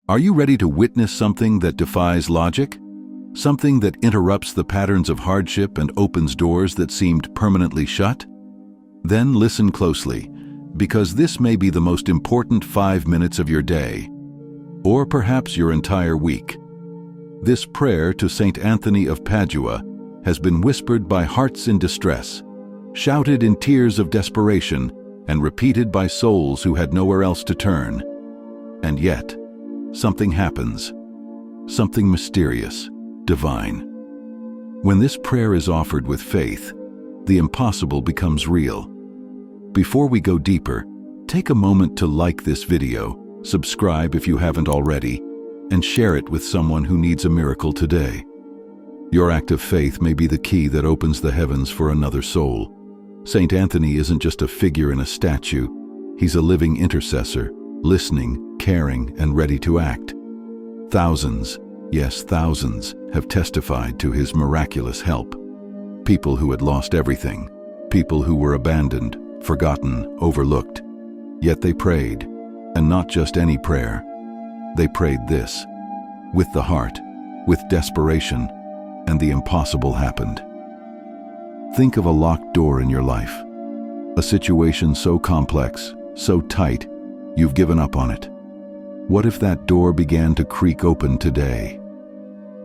Are you ready to witness something that defies logic? Something that interrupts the patterns of hardship and opens doors that seemed permanently shut? Then listen closely, because this may be the most important 5 minutes of your day, or perhaps your entire week. This prayer to Saint Anthony of Padua has been whispered by hearts in distress, shouted in tears of desperation, and repeated by souls who had nowhere else to turn. And yet, something happens, something mysterious, divine. When this prayer is offered with faith, the impossible becomes real. Before we go deeper, take a moment to like this video, subscribe if you haven't already, and share it with someone who needs a miracle today. Your act of faith may be the key that opens the heavens for another soul. Saint Anthony isn't just a figure in a statue. He's a living intercessor, listening, caring, and ready to act. Thousands, yes, thousands, have testified to his miraculous help. People who had lost everything, people who were abandoned, forgotten, overlooked. Yet they prayed, and not just any prayer. They prayed this, with the heart, with desperation, and the impossible happened. Think of a locked door in your life, a situation so complex, so tight, you've given up on it. What if that door began to creak open today?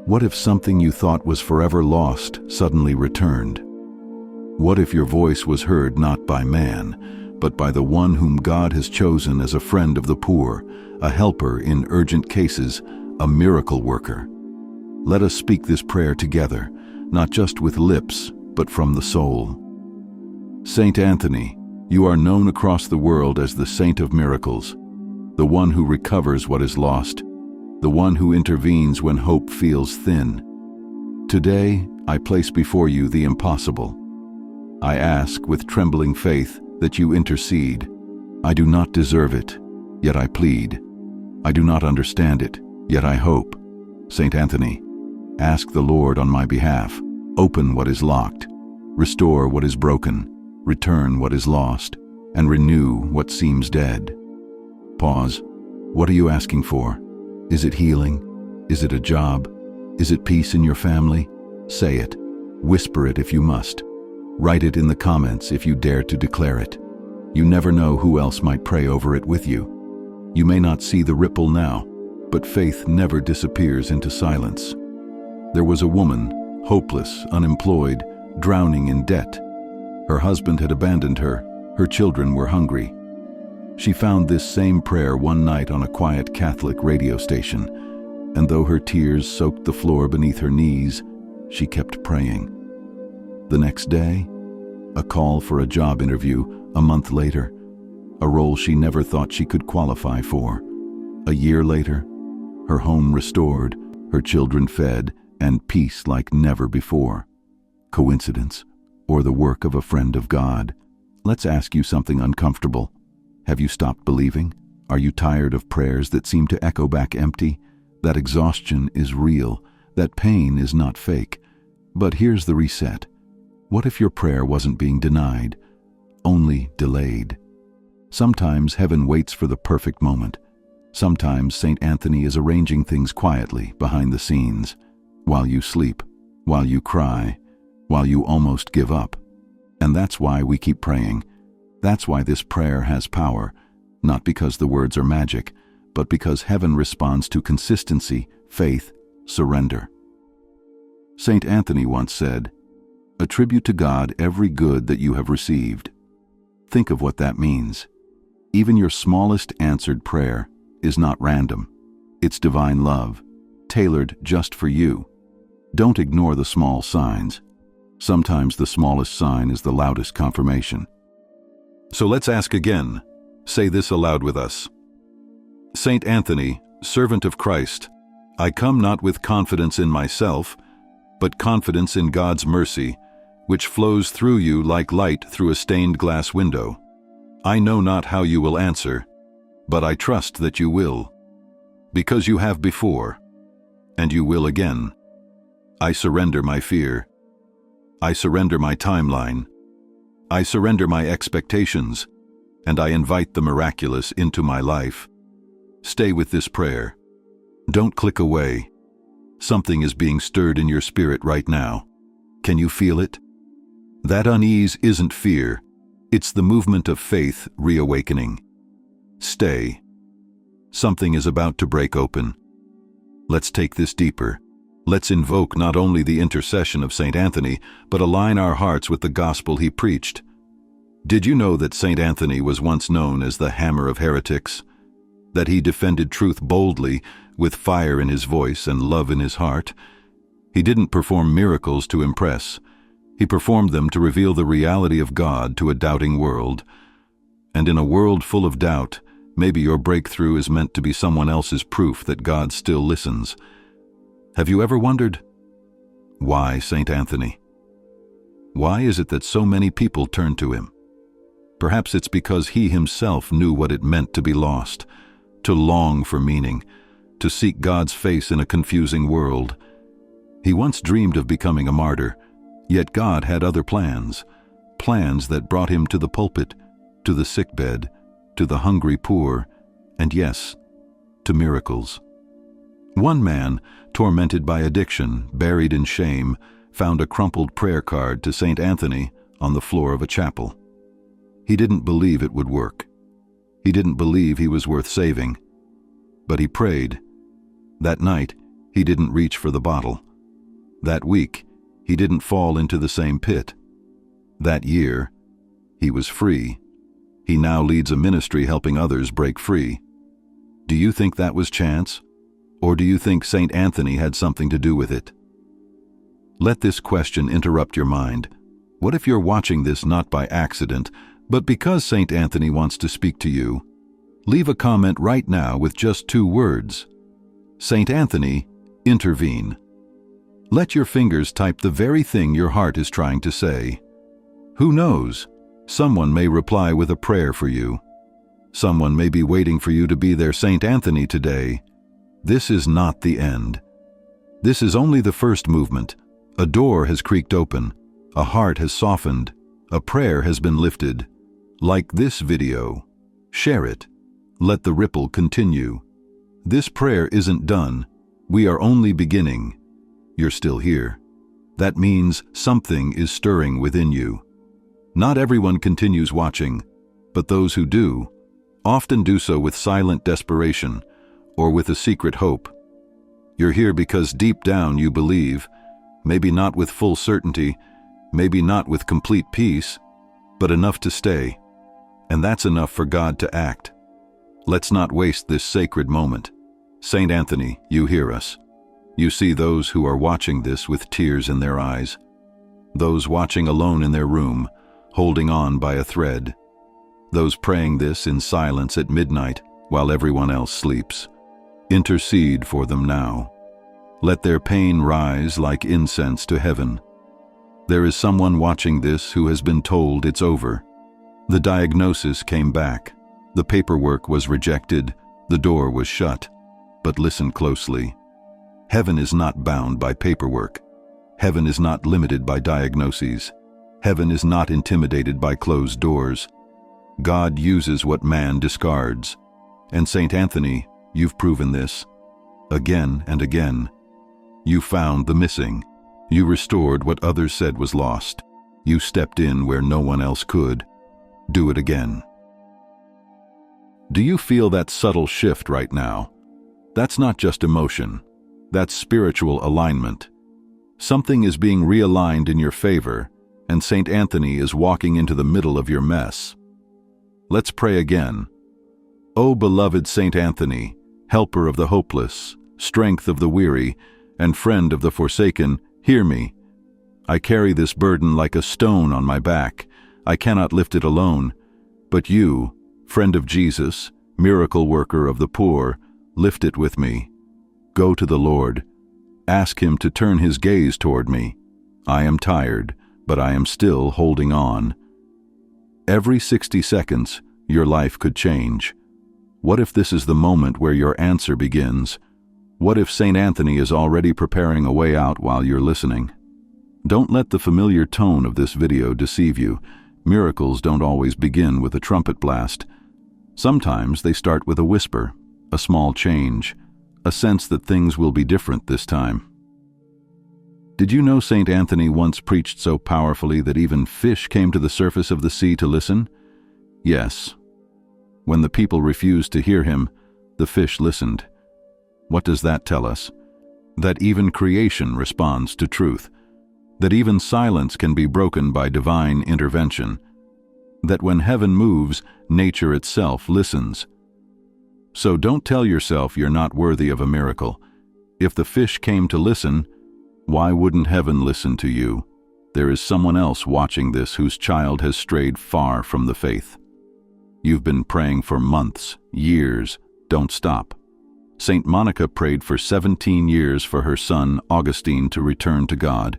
What if something you thought was forever lost suddenly returned? What if your voice was heard not by man, but by the one whom God has chosen as a friend of the poor, a helper in urgent cases, a miracle worker? Let us speak this prayer together, not just with lips, but from the soul. Saint Anthony, you are known across the world as the Saint of Miracles, the one who recovers what is lost, the one who intervenes when hope feels thin. Today, I place before you the impossible. I ask with trembling faith that you intercede. I do not deserve it, yet I plead. I do not understand it, yet I hope. Saint Anthony, ask the Lord on my behalf. Open what is locked, restore what is broken, return what is lost, and renew what seems dead. Pause. What are you asking for? Is it healing? Is it a job? Is it peace in your family? Say it. Whisper it if you must. Write it in the comments if you dare to declare it. You never know who else might pray over it with you. You may not see the ripple now, but faith never disappears into silence. There was a woman, hopeless, unemployed, drowning in debt. Her husband had abandoned her. Her children were hungry. She found this same prayer one night on a quiet Catholic radio station, and though her tears soaked the floor beneath her knees, she kept praying. The next day, a call for a job interview. A month later, a role she never thought she could qualify for. A year later, her home restored, her children fed, and peace like never before. Coincidence, or the work of a friend of God? Let's ask you something uncomfortable. Have you stopped believing? Are you tired of prayers that seem to echo back empty? That exhaustion is real. That pain is not fake. But here's the reset. What if your prayer wasn't being denied, only delayed? Sometimes heaven waits for the perfect moment. Sometimes Saint Anthony is arranging things quietly behind the scenes, while you sleep, while you cry, while you almost give up. And that's why we keep praying. That's why this prayer has power, not because the words are magic, but because heaven responds to consistency, faith, surrender. Saint Anthony once said, "Attribute to God every good that you have received." Think of what that means. Even your smallest answered prayer is not random. It's divine love, tailored just for you. Don't ignore the small signs. Sometimes the smallest sign is the loudest confirmation. So let's ask again. Say this aloud with us. Saint Anthony, servant of Christ, I come not with confidence in myself, but confidence in God's mercy, which flows through you like light through a stained glass window. I know not how you will answer, but I trust that you will, because you have before, and you will again. I surrender my fear. I surrender my timeline. I surrender my expectations, and I invite the miraculous into my life. Stay with this prayer. Don't click away. Something is being stirred in your spirit right now. Can you feel it? That unease isn't fear. It's the movement of faith reawakening. Stay. Something is about to break open. Let's take this deeper. Let's invoke not only the intercession of Saint Anthony, but align our hearts with the gospel he preached. Did you know that Saint Anthony was once known as the hammer of heretics? That he defended truth boldly, with fire in his voice and love in his heart? He didn't perform miracles to impress. He performed them to reveal the reality of God to a doubting world. And in a world full of doubt, maybe your breakthrough is meant to be someone else's proof that God still listens. Have you ever wondered, why Saint Anthony? Why is it that so many people turn to him? Perhaps it's because he himself knew what it meant to be lost, to long for meaning, to seek God's face in a confusing world. He once dreamed of becoming a martyr, yet God had other plans, plans that brought him to the pulpit, to the sickbed, to the hungry poor, and yes, to miracles. One man, tormented by addiction, buried in shame, found a crumpled prayer card to Saint Anthony on the floor of a chapel. He didn't believe it would work. He didn't believe he was worth saving. But he prayed. That night, he didn't reach for the bottle. That week, he didn't fall into the same pit. That year, he was free. He now leads a ministry helping others break free. Do you think that was chance? Or do you think Saint Anthony had something to do with it? Let this question interrupt your mind. What if you're watching this not by accident, but because Saint Anthony wants to speak to you? Leave a comment right now with just 2 words. Saint Anthony, intervene. Let your fingers type the very thing your heart is trying to say. Who knows? Someone may reply with a prayer for you. Someone may be waiting for you to be their Saint Anthony today. This is not the end. This is only the first movement. A door has creaked open. A heart has softened. A prayer has been lifted. Like this video. Share it. Let the ripple continue. This prayer isn't done. We are only beginning. You're still here. That means something is stirring within you. Not everyone continues watching, but those who do, often do so with silent desperation or with a secret hope. You're here because deep down you believe, maybe not with full certainty, maybe not with complete peace, but enough to stay. And that's enough for God to act. Let's not waste this sacred moment. Saint Anthony, you hear us. You see those who are watching this with tears in their eyes. Those watching alone in their room, holding on by a thread. Those praying this in silence at midnight while everyone else sleeps. Intercede for them now. Let their pain rise like incense to heaven. There is someone watching this who has been told it's over. The diagnosis came back. The paperwork was rejected. The door was shut. But listen closely. Heaven is not bound by paperwork. Heaven is not limited by diagnoses. Heaven is not intimidated by closed doors. God uses what man discards. And Saint Anthony, you've proven this. Again and again. You found the missing. You restored what others said was lost. You stepped in where no one else could. Do it again. Do you feel that subtle shift right now? That's not just emotion. That's spiritual alignment. Something is being realigned in your favor, and Saint Anthony is walking into the middle of your mess. Let's pray again. O beloved Saint Anthony, helper of the hopeless, strength of the weary, and friend of the forsaken, hear me. I carry this burden like a stone on my back. I cannot lift it alone. But you, friend of Jesus, miracle worker of the poor, lift it with me. Go to the Lord. Ask him to turn his gaze toward me. I am tired, but I am still holding on. Every 60 seconds, your life could change. What if this is the moment where your answer begins? What if Saint Anthony is already preparing a way out while you're listening? Don't let the familiar tone of this video deceive you. Miracles don't always begin with a trumpet blast. Sometimes they start with a whisper, a small change, a sense that things will be different this time. Did you know Saint Anthony once preached so powerfully that even fish came to the surface of the sea to listen? Yes. When the people refused to hear him, the fish listened. What does that tell us? That even creation responds to truth. That even silence can be broken by divine intervention. That when heaven moves, nature itself listens. So don't tell yourself you're not worthy of a miracle. If the fish came to listen, why wouldn't heaven listen to you? There is someone else watching this whose child has strayed far from the faith. You've been praying for months, years. Don't stop. Saint Monica prayed for 17 years for her son Augustine to return to God,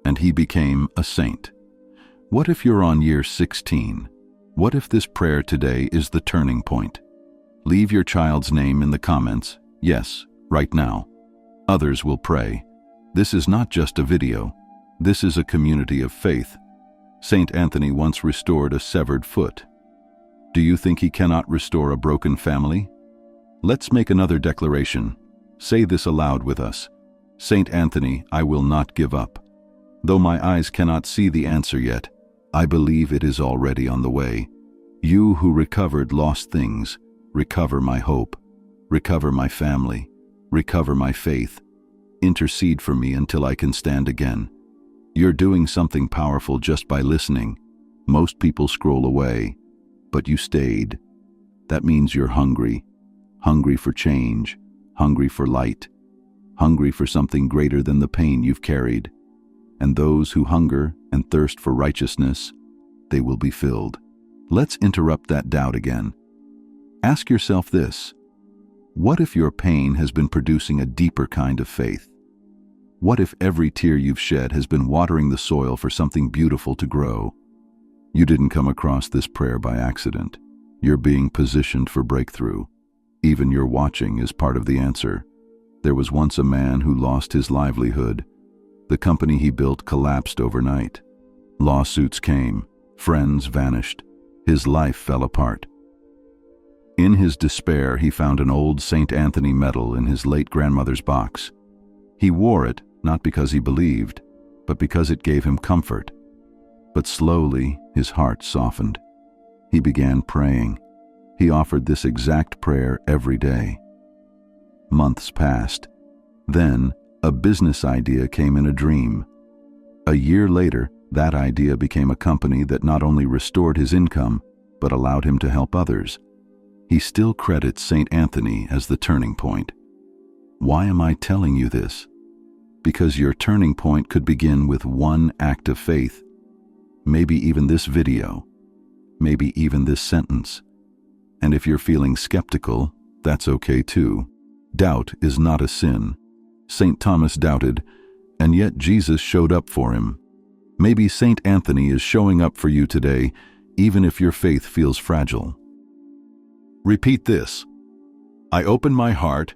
and he became a saint. What if you're on year 16? What if this prayer today is the turning point? Leave your child's name in the comments. Yes, right now. Others will pray. This is not just a video. This is a community of faith. Saint Anthony once restored a severed foot. Do you think he cannot restore a broken family? Let's make another declaration. Say this aloud with us. Saint Anthony, I will not give up. Though my eyes cannot see the answer yet, I believe it is already on the way. You who recovered lost things, recover my hope, recover my family, recover my faith. Intercede for me until I can stand again. You're doing something powerful just by listening. Most people scroll away, but you stayed. That means you're hungry. Hungry for change, hungry for light, hungry for something greater than the pain you've carried. And those who hunger and thirst for righteousness, they will be filled. Let's interrupt that doubt again. Ask yourself this: what if your pain has been producing a deeper kind of faith? What if every tear you've shed has been watering the soil for something beautiful to grow? You didn't come across this prayer by accident. You're being positioned for breakthrough. Even your watching is part of the answer. There was once a man who lost his livelihood. The company he built collapsed overnight. Lawsuits came, friends vanished, his life fell apart. In his despair, he found an old Saint Anthony medal in his late grandmother's box. He wore it, not because he believed, but because it gave him comfort. But slowly, his heart softened. He began praying. He offered this exact prayer every day. Months passed. Then, a business idea came in a dream. A year later, that idea became a company that not only restored his income, but allowed him to help others. He still credits Saint Anthony as the turning point. Why am I telling you this? Because your turning point could begin with one act of faith. Maybe even this video. Maybe even this sentence. And if you're feeling skeptical, that's okay too. Doubt is not a sin. St. Thomas doubted, and yet Jesus showed up for him. Maybe St. Anthony is showing up for you today, even if your faith feels fragile. Repeat this. I open my heart,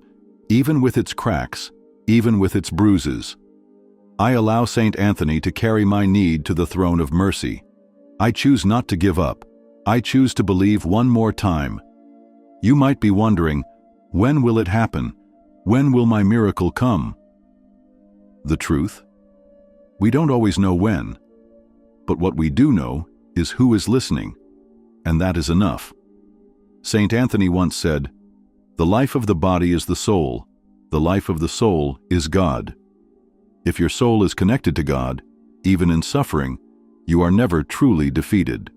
even with its cracks, even with its bruises. I allow St. Anthony to carry my need to the throne of mercy. I choose not to give up. I choose to believe one more time. You might be wondering, when will it happen? When will my miracle come? The truth? We don't always know when, but what we do know is who is listening, and that is enough. Saint Anthony once said, "The life of the body is the soul. The life of the soul is God." If your soul is connected to God, even in suffering, you are never truly defeated.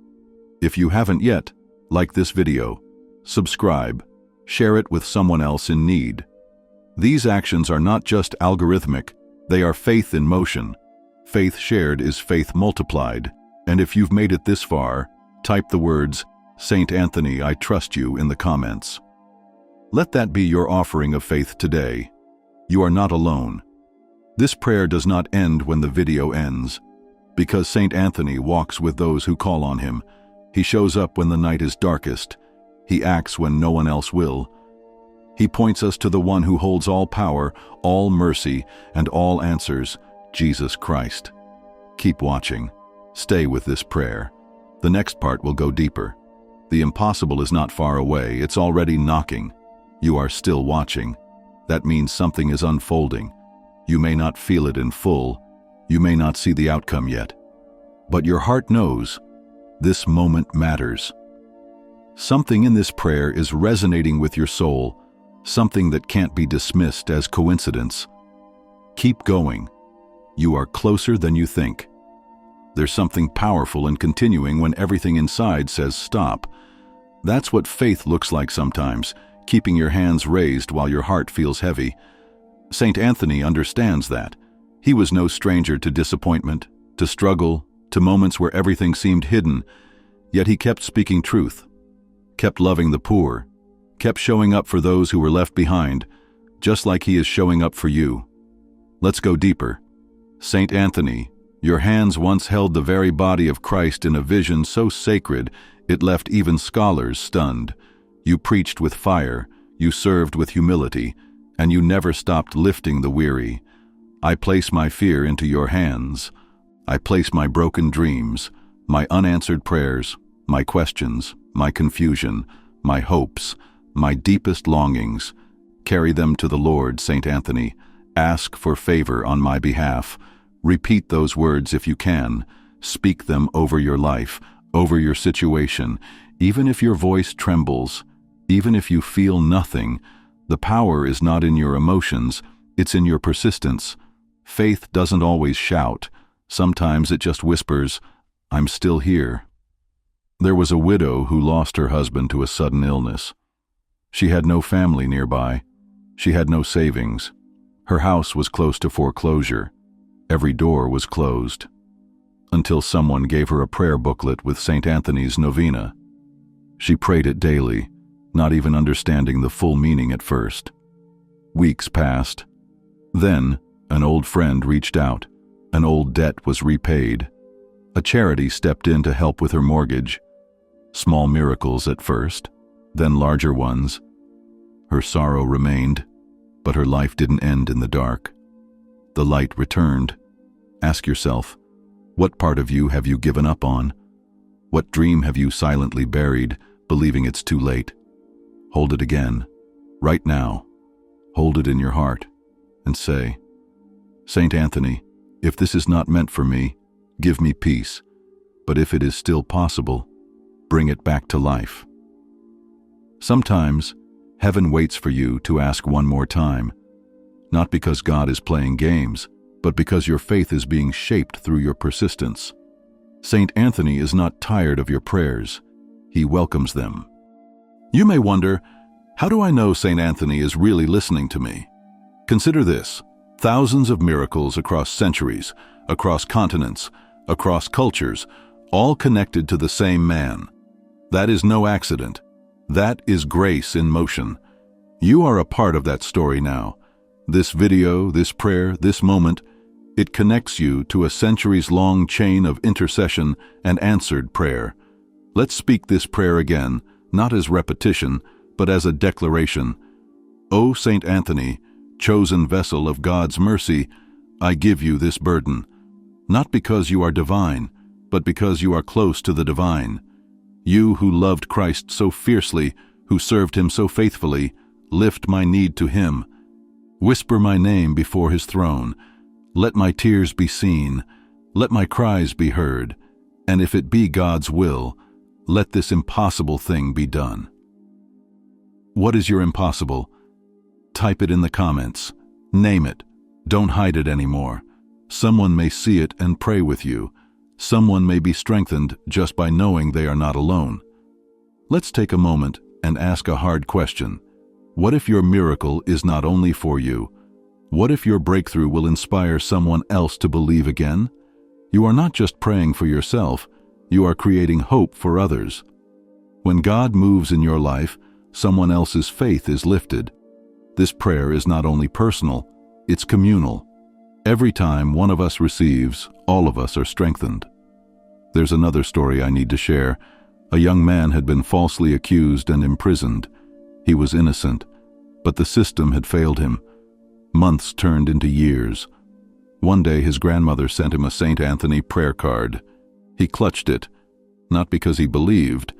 If you haven't yet, like this video, subscribe, share it with someone else in need. These actions are not just algorithmic, they are faith in motion. Faith shared is faith multiplied, and if you've made it this far, type the words, "Saint Anthony, I trust you," in the comments. Let that be your offering of faith today. You are not alone. This prayer does not end when the video ends. Because Saint Anthony walks with those who call on him. He shows up when the night is darkest. He acts when no one else will. He points us to the one who holds all power, all mercy, and all answers, Jesus Christ. Keep watching. Stay with this prayer. The next part will go deeper. The impossible is not far away, it's already knocking. You are still watching. That means something is unfolding. You may not feel it in full. You may not see the outcome yet. But your heart knows this moment matters. Something in this prayer is resonating with your soul, something that can't be dismissed as coincidence. Keep going. You are closer than you think. There's something powerful in continuing when everything inside says stop. That's what faith looks like sometimes, keeping your hands raised while your heart feels heavy. Saint Anthony understands that. He was no stranger to disappointment, to struggle, to moments where everything seemed hidden, yet he kept speaking truth, kept loving the poor, kept showing up for those who were left behind, just like he is showing up for you. Let's go deeper. Saint Anthony, your hands once held the very body of Christ in a vision so sacred it left even scholars stunned. You preached with fire, you served with humility, and you never stopped lifting the weary. I place my fear into your hands. I place my broken dreams, my unanswered prayers, my questions, my confusion, my hopes, my deepest longings. Carry them to the Lord, Saint Anthony. Ask for favor on my behalf. Repeat those words if you can. Speak them over your life, over your situation. Even if your voice trembles, even if you feel nothing, the power is not in your emotions, it's in your persistence. Faith doesn't always shout. Sometimes it just whispers, I'm still here. There was a widow who lost her husband to a sudden illness. She had no family nearby. She had no savings. Her house was close to foreclosure. Every door was closed. Until someone gave her a prayer booklet with Saint Anthony's novena. She prayed it daily, not even understanding the full meaning at first. Weeks passed. Then, an old friend reached out. An old debt was repaid. A charity stepped in to help with her mortgage. Small miracles at first, then larger ones. Her sorrow remained, but her life didn't end in the dark. The light returned. Ask yourself, what part of you have you given up on? What dream have you silently buried, believing it's too late? Hold it again, right now. Hold it in your heart, and say, Saint Anthony, if this is not meant for me, give me peace. But if it is still possible, bring it back to life. Sometimes, heaven waits for you to ask one more time, not because God is playing games, but because your faith is being shaped through your persistence. Saint Anthony is not tired of your prayers. He welcomes them. You may wonder, how do I know Saint Anthony is really listening to me? Consider this. Thousands of miracles across centuries, across continents, across cultures, all connected to the same man. That is no accident. That is grace in motion. You are a part of that story now. This video, this prayer, this moment, it connects you to a centuries-long chain of intercession and answered prayer. Let's speak this prayer again, not as repetition, but as a declaration. O Saint Anthony, chosen vessel of God's mercy, I give you this burden, not because you are divine, but because you are close to the divine. You who loved Christ so fiercely, who served him so faithfully, lift my need to him. Whisper my name before his throne. Let my tears be seen. Let my cries be heard. And if it be God's will, let this impossible thing be done. What is your impossible? Type it in the comments. Name it. Don't hide it anymore. Someone may see it and pray with you. Someone may be strengthened just by knowing they are not alone. Let's take a moment and ask a hard question. What if your miracle is not only for you? What if your breakthrough will inspire someone else to believe again? You are not just praying for yourself, you are creating hope for others. When God moves in your life, someone else's faith is lifted. This prayer is not only personal, it's communal. Every time one of us receives, all of us are strengthened. There's another story I need to share. A young man had been falsely accused and imprisoned. He was innocent, but the system had failed him. Months turned into years. One day his grandmother sent him a Saint Anthony prayer card. He clutched it, not because he believed,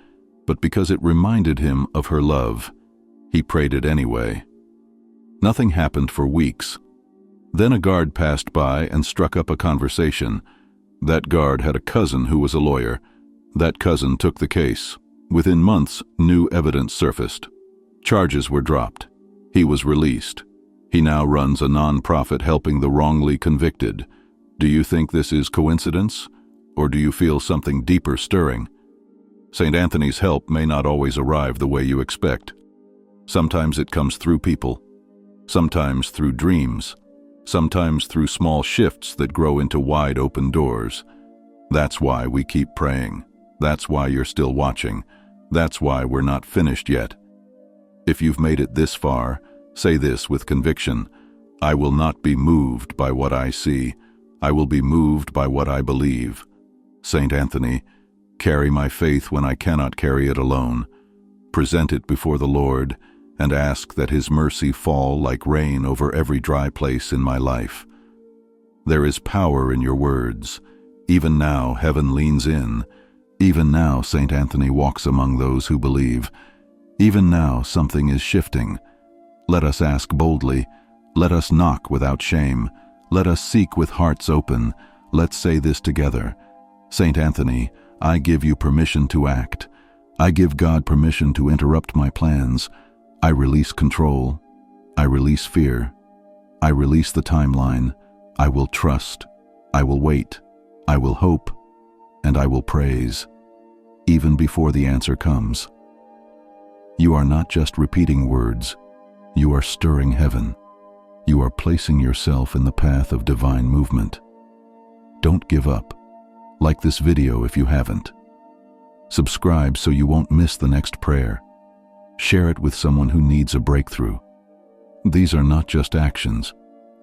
but because it reminded him of her love. He prayed it anyway. Nothing happened for weeks. Then a guard passed by and struck up a conversation. That guard had a cousin who was a lawyer. That cousin took the case. Within months, new evidence surfaced. Charges were dropped. He was released. He now runs a non-profit helping the wrongly convicted. Do you think this is coincidence? Or do you feel something deeper stirring? Saint Anthony's help may not always arrive the way you expect. Sometimes it comes through people. Sometimes through dreams. Sometimes through small shifts that grow into wide open doors. That's why we keep praying. That's why you're still watching. That's why we're not finished yet. If you've made it this far, say this with conviction: I will not be moved by what I see. I will be moved by what I believe. Saint Anthony, carry my faith when I cannot carry it alone. Present it before the Lord and ask that His mercy fall like rain over every dry place in my life. There is power in your words. Even now, heaven leans in. Even now, Saint Anthony walks among those who believe. Even now, something is shifting. Let us ask boldly. Let us knock without shame. Let us seek with hearts open. Let's say this together. Saint Anthony, I give you permission to act. I give God permission to interrupt my plans. I release control. I release fear. I release the timeline. I will trust. I will wait. I will hope. And I will praise, even before the answer comes. You are not just repeating words. You are stirring heaven. You are placing yourself in the path of divine movement. Don't give up. Like this video if you haven't. Subscribe so you won't miss the next prayer. Share it with someone who needs a breakthrough. These are not just actions.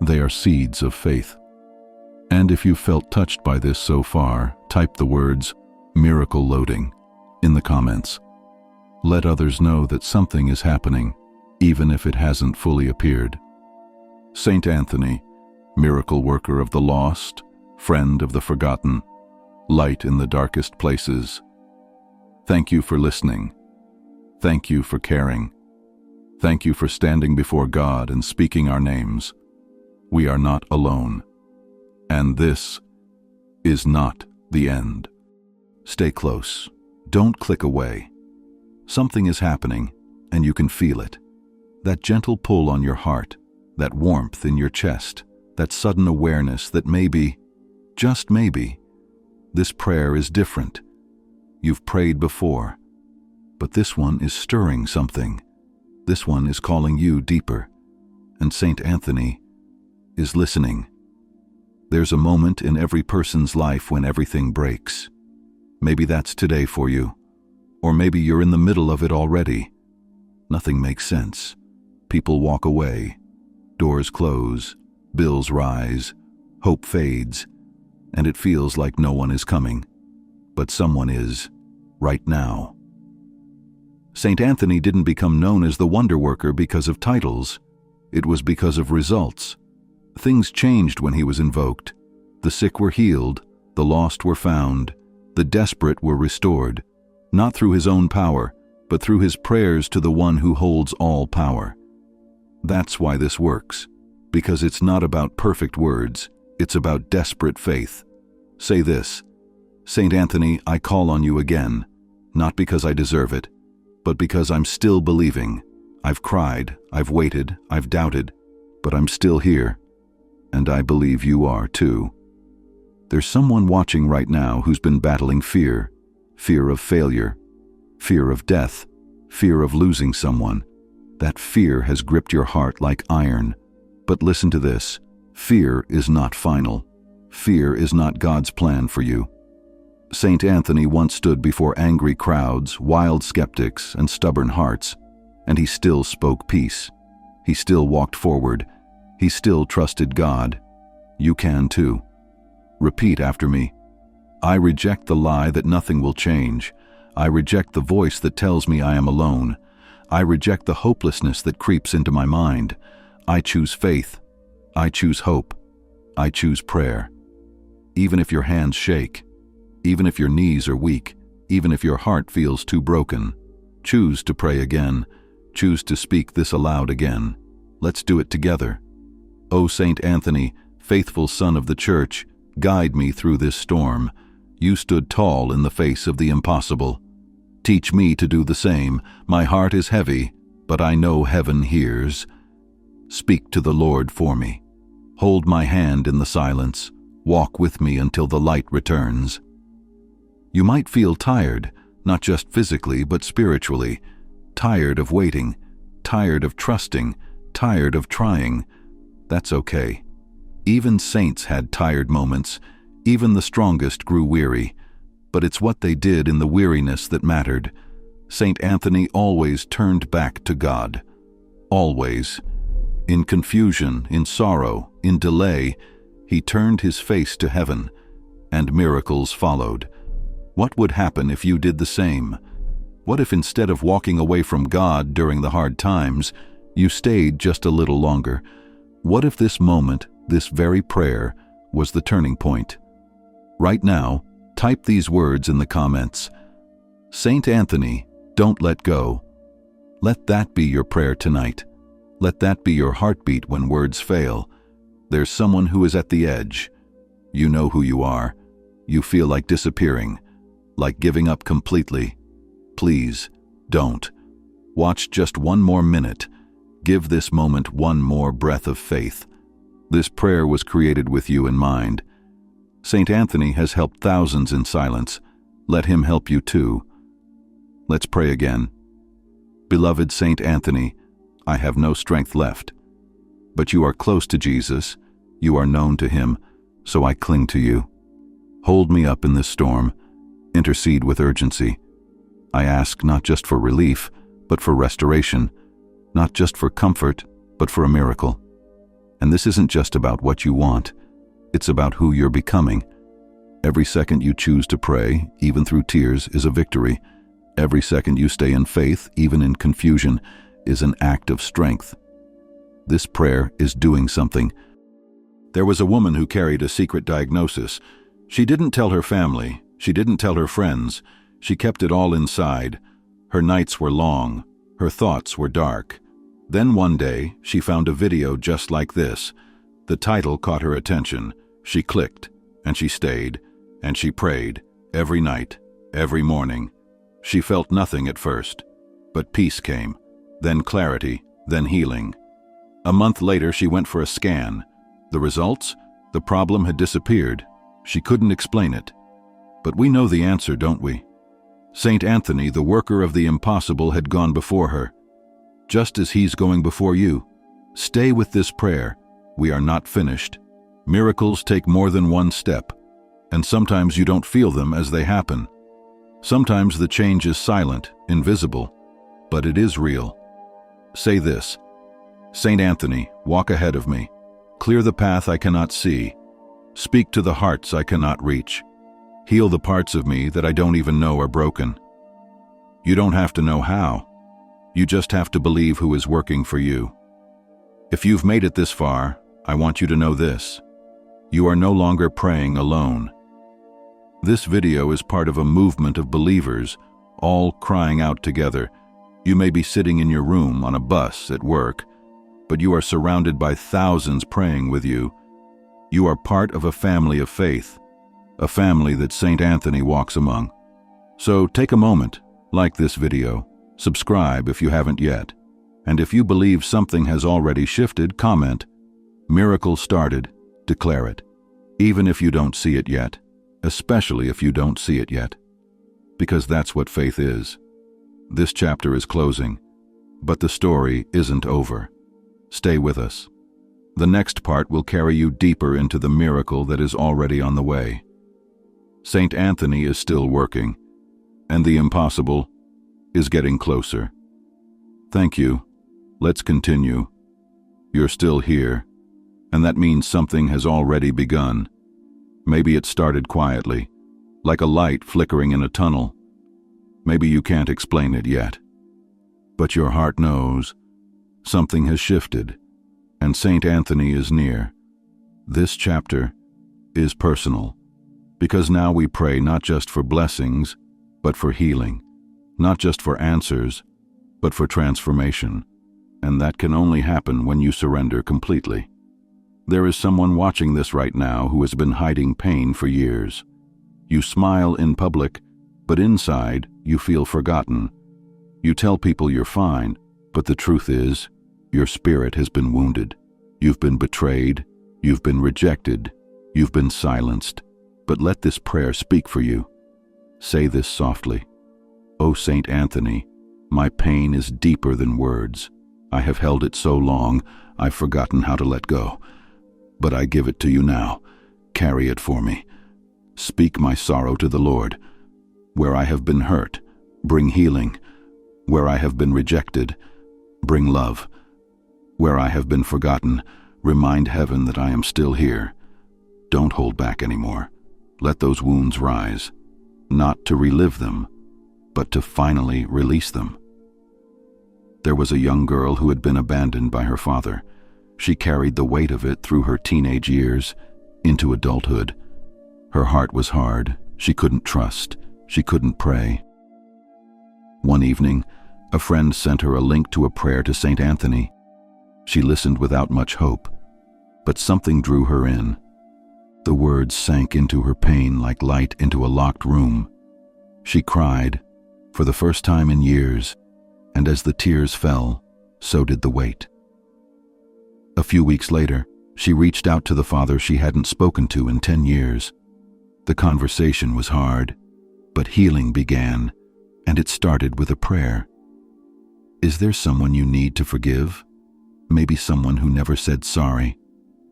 They are seeds of faith. And if you've felt touched by this so far, type the words "miracle loading" in the comments. Let others know that something is happening, even if it hasn't fully appeared. Saint Anthony, miracle worker of the lost, friend of the forgotten, light in the darkest places. Thank you for listening. Thank you for caring. Thank you for standing before God and speaking our names. We are not alone. And this is not the end. Stay close. Don't click away. Something is happening, and you can feel it. That gentle pull on your heart, that warmth in your chest, that sudden awareness that maybe, just maybe, this prayer is different. You've prayed before, but this one is stirring something. This one is calling you deeper, and Saint Anthony is listening. There's a moment in every person's life when everything breaks. Maybe that's today for you, or maybe you're in the middle of it already. Nothing makes sense. People walk away, doors close, bills rise, hope fades, and it feels like no one is coming. But someone is, right now. Saint Anthony didn't become known as the wonder worker because of titles. It was because of results. Things changed when he was invoked. The sick were healed, the lost were found, the desperate were restored, not through his own power, but through his prayers to the one who holds all power. That's why this works, because it's not about perfect words, it's about desperate faith. Say this: Saint Anthony, I call on you again, not because I deserve it, but because I'm still believing. I've cried, I've waited, I've doubted, but I'm still here. And I believe you are too. There's someone watching right now who's been battling fear. Fear of failure, fear of death, fear of losing someone. That fear has gripped your heart like iron. But listen to this: fear is not final. Fear is not God's plan for you. Saint Anthony once stood before angry crowds, wild skeptics, and stubborn hearts, and he still spoke peace. He still walked forward. He still trusted God. You can too. Repeat after me. I reject the lie that nothing will change. I reject the voice that tells me I am alone. I reject the hopelessness that creeps into my mind. I choose faith. I choose hope. I choose prayer. Even if your hands shake, even if your knees are weak, even if your heart feels too broken, choose to pray again. Choose to speak this aloud again. Let's do it together. O Saint Anthony, faithful son of the Church, guide me through this storm. You stood tall in the face of the impossible. Teach me to do the same. My heart is heavy, but I know heaven hears. Speak to the Lord for me. Hold my hand in the silence. Walk with me until the light returns. You might feel tired, not just physically but spiritually. Tired of waiting, tired of trusting, tired of trying. That's okay. Even saints had tired moments. Even the strongest grew weary. But it's what they did in the weariness that mattered. Saint Anthony always turned back to God. Always. In confusion, in sorrow, in delay, he turned his face to heaven, and miracles followed. What would happen if you did the same? What if instead of walking away from God during the hard times, you stayed just a little longer? What if this moment, this very prayer, was the turning point? Right now, type these words in the comments. Saint Anthony, don't let go. Let that be your prayer tonight. Let that be your heartbeat when words fail. There's someone who is at the edge. You know who you are. You feel like disappearing, like giving up completely. Please, don't. Watch just one more minute. Give this moment one more breath of faith. This prayer was created with you in mind. Saint Anthony has helped thousands in silence. Let him help you too. Let's pray again. Beloved Saint Anthony, I have no strength left. But you are close to Jesus. You are known to him, so I cling to you. Hold me up in this storm. Intercede with urgency. I ask not just for relief, but for restoration. Not just for comfort, but for a miracle. And this isn't just about what you want. It's about who you're becoming. Every second you choose to pray, even through tears, is a victory. Every second you stay in faith, even in confusion, is an act of strength. This prayer is doing something. There was a woman who carried a secret diagnosis. She didn't tell her family. She didn't tell her friends. She kept it all inside. Her nights were long. Her thoughts were dark. Then one day, she found a video just like this. The title caught her attention. She clicked, and she stayed, and she prayed, every night, every morning. She felt nothing at first, but peace came, then clarity, then healing. A month later, she went for a scan. The results? The problem had disappeared. She couldn't explain it. But we know the answer, don't we? Saint Anthony, the worker of the impossible, had gone before her. Just as he's going before you. Stay with this prayer. We are not finished. Miracles take more than one step, and sometimes you don't feel them as they happen. Sometimes the change is silent, invisible, but it is real. Say this: Saint Anthony, walk ahead of me. Clear the path I cannot see. Speak to the hearts I cannot reach. Heal the parts of me that I don't even know are broken. You don't have to know how. You just have to believe who is working for you. If you've made it this far, I want you to know this. You are no longer praying alone. This video is part of a movement of believers, all crying out together. You may be sitting in your room, on a bus, at work, but you are surrounded by thousands praying with you. You are part of a family of faith, a family that Saint Anthony walks among. So take a moment, like this video, subscribe if you haven't yet, and if you believe something has already shifted, comment, "Miracle started," declare it, even if you don't see it yet, especially if you don't see it yet, because that's what faith is. This chapter is closing, but the story isn't over. Stay with us. The next part will carry you deeper into the miracle that is already on the way. Saint Anthony is still working, and the impossible is getting closer. Thank you. Let's continue. You're still here, and that means something has already begun. Maybe it started quietly, like a light flickering in a tunnel. Maybe you can't explain it yet, but your heart knows. Something has shifted, and Saint Anthony is near. This chapter is personal, because now we pray not just for blessings, but for healing, not just for answers, but for transformation. and that can only happen when you surrender completely. There is someone watching this right now who has been hiding pain for years. You smile in public, but inside you feel forgotten. You tell people you're fine, but the truth is, your spirit has been wounded. You've been betrayed, you've been rejected, you've been silenced. But let this prayer speak for you. Say this softly. O Saint Anthony, my pain is deeper than words. I have held it so long, I've forgotten how to let go. But I give it to you now. Carry it for me. Speak my sorrow to the Lord. Where I have been hurt, bring healing. Where I have been rejected, bring love. Where I have been forgotten, remind heaven that I am still here. Don't hold back anymore. Let those wounds rise, not to relive them, but to finally release them. There was a young girl who had been abandoned by her father. She carried the weight of it through her teenage years into adulthood. Her heart was hard. She couldn't trust. She couldn't pray. One evening, a friend sent her a link to a prayer to Saint Anthony. She listened without much hope, but something drew her in. The words sank into her pain like light into a locked room. She cried, for the first time in years, and as the tears fell, so did the weight. A few weeks later, she reached out to the father she hadn't spoken to in 10 years. The conversation was hard, but healing began, and it started with a prayer. Is there someone you need to forgive? Maybe someone who never said sorry.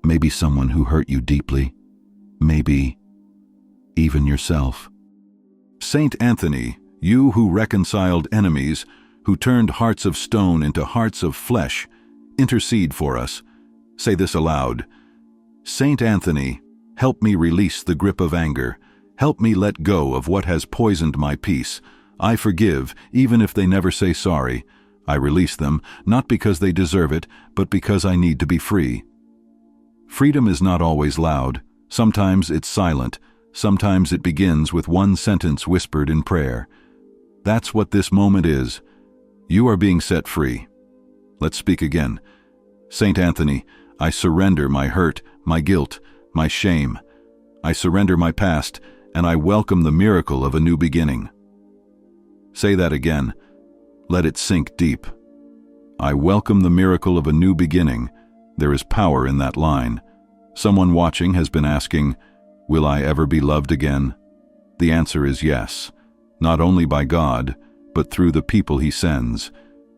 Maybe someone who hurt you deeply. Maybe even yourself. Saint Anthony, you who reconciled enemies, who turned hearts of stone into hearts of flesh, intercede for us. Say this aloud. Saint Anthony, help me release the grip of anger. Help me let go of what has poisoned my peace. I forgive, even if they never say sorry. I release them, not because they deserve it, but because I need to be free. Freedom is not always loud. Sometimes it's silent. Sometimes it begins with one sentence whispered in prayer. That's what this moment is. You are being set free. Let's speak again. Saint Anthony, I surrender my hurt, my guilt, my shame. I surrender my past, and I welcome the miracle of a new beginning. Say that again. Let it sink deep. I welcome the miracle of a new beginning. There is power in that line. Someone watching has been asking, will I ever be loved again? The answer is yes, not only by God, but through the people He sends.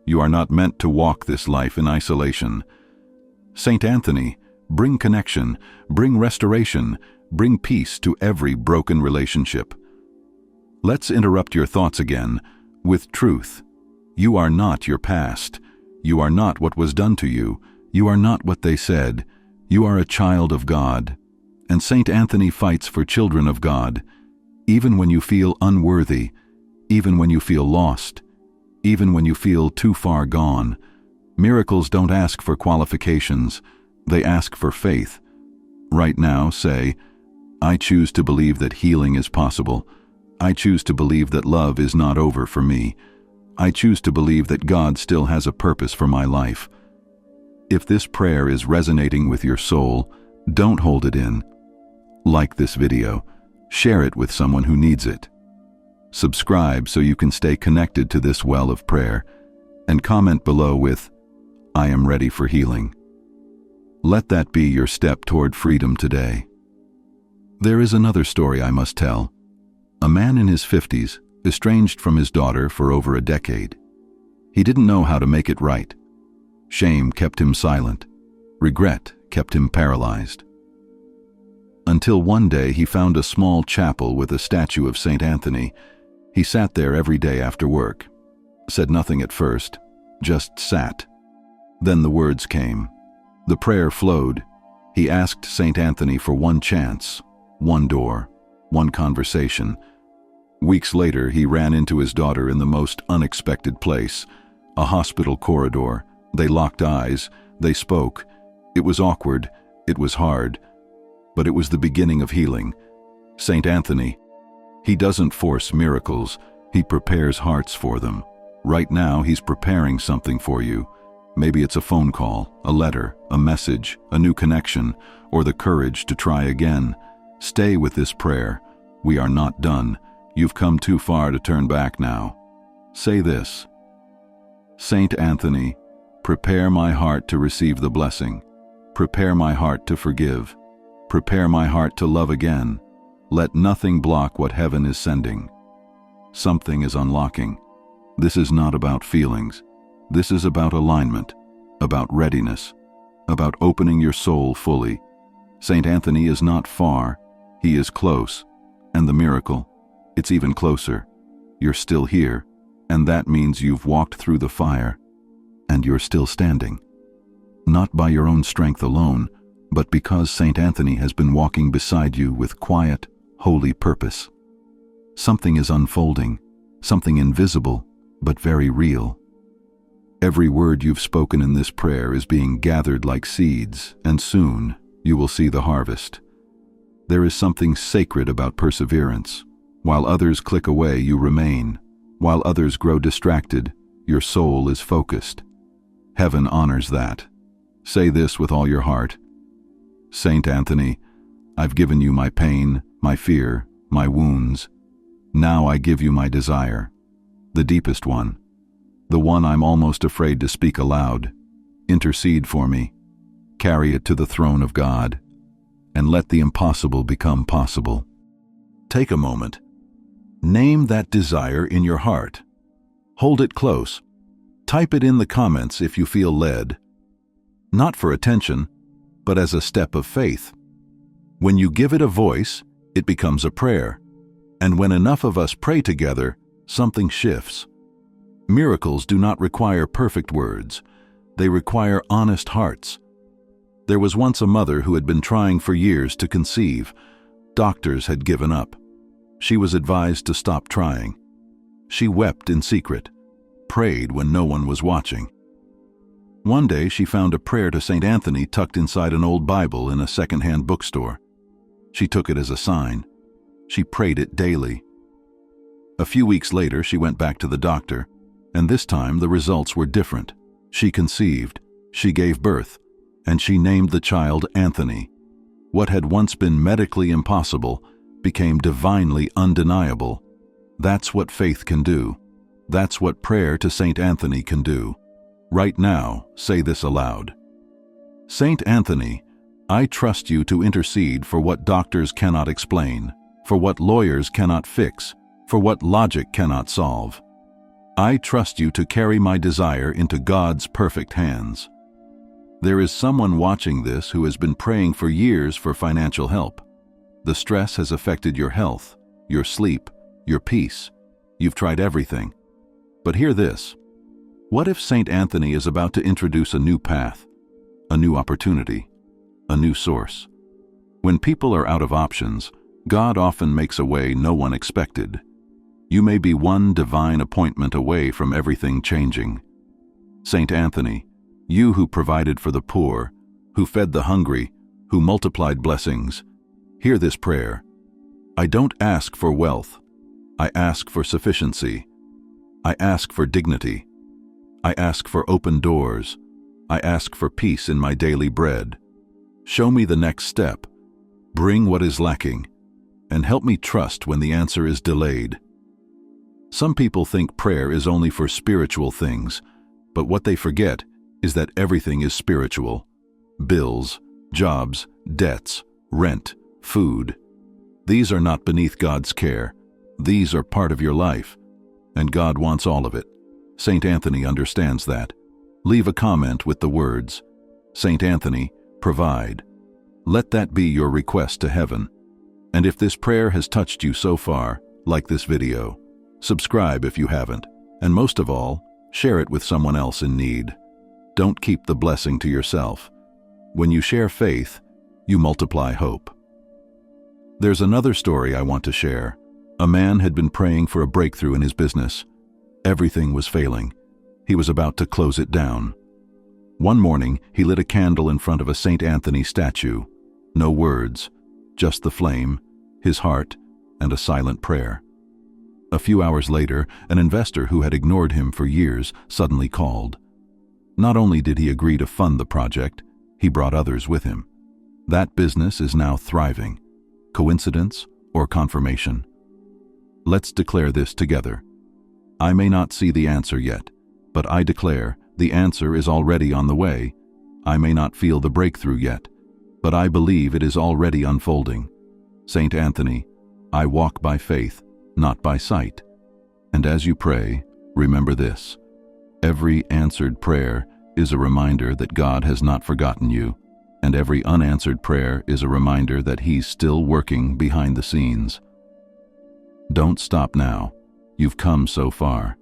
You are not meant to walk this life in isolation. Saint Anthony, bring connection, bring restoration, bring peace to every broken relationship. Let's interrupt your thoughts again with truth. You are not your past. You are not what was done to you. You are not what they said. You are a child of God. And Saint Anthony fights for children of God, even when you feel unworthy, even when you feel lost, even when you feel too far gone. Miracles don't ask for qualifications. They ask for faith. Right now, say, I choose to believe that healing is possible. I choose to believe that love is not over for me. I choose to believe that God still has a purpose for my life. If this prayer is resonating with your soul, don't hold it in. Like this video. Share it with someone who needs it. Subscribe so you can stay connected to this well of prayer, and comment below with, I am ready for healing. Let that be your step toward freedom today. There is another story I must tell. A man in his 50s, estranged from his daughter for over a decade. He didn't know how to make it right. Shame kept him silent. Regret kept him paralyzed. Until one day he found a small chapel with a statue of Saint Anthony. He sat there every day after work. Said nothing at first, just sat. Then the words came. The prayer flowed. He asked Saint Anthony for one chance, one door, one conversation. Weeks later, he ran into his daughter in the most unexpected place, a hospital corridor. They locked eyes. They spoke. It was awkward. It was hard. But it was the beginning of healing. Saint Anthony, he doesn't force miracles. He prepares hearts for them. Right now, he's preparing something for you. Maybe it's a phone call, a letter, a message, a new connection, or the courage to try again. Stay with this prayer. We are not done. You've come too far to turn back now. Say this: Saint Anthony, prepare my heart to receive the blessing. Prepare my heart to forgive. Prepare my heart to love again. Let nothing block what heaven is sending. Something is unlocking. This is not about feelings. This is about alignment, about readiness, about opening your soul fully. Saint Anthony is not far. He is close. And the miracle, it's even closer. You're still here, and that means you've walked through the fire, and you're still standing. Not by your own strength alone, but because Saint Anthony has been walking beside you with quiet, holy purpose. Something is unfolding, something invisible, but very real. Every word you've spoken in this prayer is being gathered like seeds, and soon you will see the harvest. There is something sacred about perseverance. While others click away, you remain. While others grow distracted, your soul is focused. Heaven honors that. Say this with all your heart: Saint Anthony, I've given you my pain, my fear, my wounds. Now I give you my desire, the deepest one, the one I'm almost afraid to speak aloud. Intercede for me. Carry it to the throne of God, and let the impossible become possible. Take a moment. Name that desire in your heart. Hold it close. Type it in the comments if you feel led. Not for attention, but as a step of faith. When you give it a voice, it becomes a prayer. And when enough of us pray together, something shifts. Miracles do not require perfect words. They require honest hearts. There was once a mother who had been trying for years to conceive. Doctors had given up. She was advised to stop trying. She wept in secret, prayed when no one was watching. One day she found a prayer to Saint Anthony tucked inside an old Bible in a second-hand bookstore. She took it as a sign. She prayed it daily. A few weeks later, she went back to the doctor, and this time the results were different. She conceived, she gave birth, and she named the child Anthony. What had once been medically impossible became divinely undeniable. That's what faith can do. That's what prayer to Saint Anthony can do. Right now, say this aloud: Saint Anthony, I trust you to intercede for what doctors cannot explain, for what lawyers cannot fix, for what logic cannot solve. I trust you to carry my desire into God's perfect hands. There is someone watching this who has been praying for years for financial help. The stress has affected your health, your sleep, your peace. You've tried everything. But hear this. What if Saint Anthony is about to introduce a new path, a new opportunity, a new source? When people are out of options, God often makes a way no one expected. You may be one divine appointment away from everything changing. Saint Anthony, you who provided for the poor, who fed the hungry, who multiplied blessings, hear this prayer. I don't ask for wealth. I ask for sufficiency. I ask for dignity. I ask for open doors. I ask for peace in my daily bread. Show me the next step. Bring what is lacking, and help me trust when the answer is delayed. Some people think prayer is only for spiritual things, but what they forget is that everything is spiritual. Bills, jobs, debts, rent, food. These are not beneath God's care. These are part of your life, and God wants all of it. Saint Anthony understands that. Leave a comment with the words, Saint Anthony, provide. Let that be your request to heaven. And if this prayer has touched you so far, like this video, subscribe if you haven't, and most of all, share it with someone else in need. Don't keep the blessing to yourself. When you share faith, you multiply hope. There's another story I want to share. A man had been praying for a breakthrough in his business. Everything was failing. He was about to close it down. One morning, he lit a candle in front of a Saint Anthony statue. No words, just the flame, his heart, and a silent prayer. A few hours later, an investor who had ignored him for years suddenly called. Not only did he agree to fund the project, he brought others with him. That business is now thriving. Coincidence or confirmation? Let's declare this together. I may not see the answer yet, but I declare the answer is already on the way. I may not feel the breakthrough yet, but I believe it is already unfolding. Saint Anthony, I walk by faith, not by sight. And as you pray, remember this. Every answered prayer is a reminder that God has not forgotten you, and every unanswered prayer is a reminder that He's still working behind the scenes. Don't stop now. You've come so far.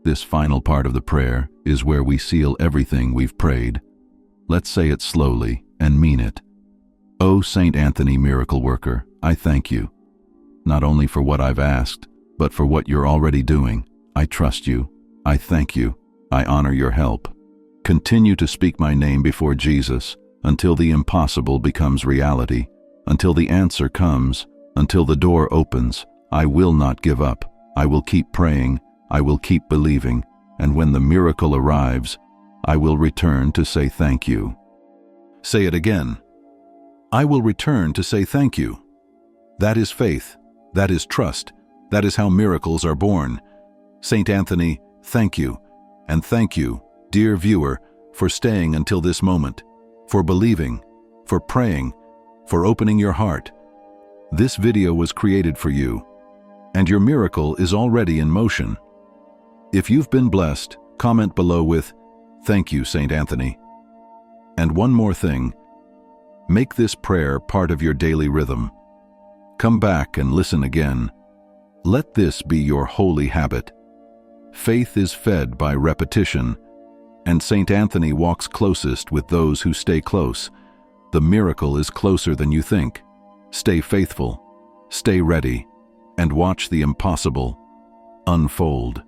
This final part of the prayer is where we seal everything we've prayed. Let's say it slowly and mean it. O Saint Anthony, miracle worker, I thank you, not only for what I've asked, but for what you're already doing. I trust you. I thank you. I honor your help. Continue to speak my name before Jesus until the impossible becomes reality, until the answer comes, until the door opens. I will not give up. I will keep praying. I will keep believing. And when the miracle arrives, I will return to say thank you. Say it again. I will return to say thank you. That is faith. That is trust. That is how miracles are born. Saint Anthony, thank you. And thank you, dear viewer, for staying until this moment, for believing, for praying, for opening your heart. This video was created for you, and your miracle is already in motion. If you've been blessed, comment below with, "Thank you, Saint Anthony." And one more thing, make this prayer part of your daily rhythm. Come back and listen again. Let this be your holy habit. Faith is fed by repetition, and Saint Anthony walks closest with those who stay close. The miracle is closer than you think. Stay faithful, stay ready, and watch the impossible unfold.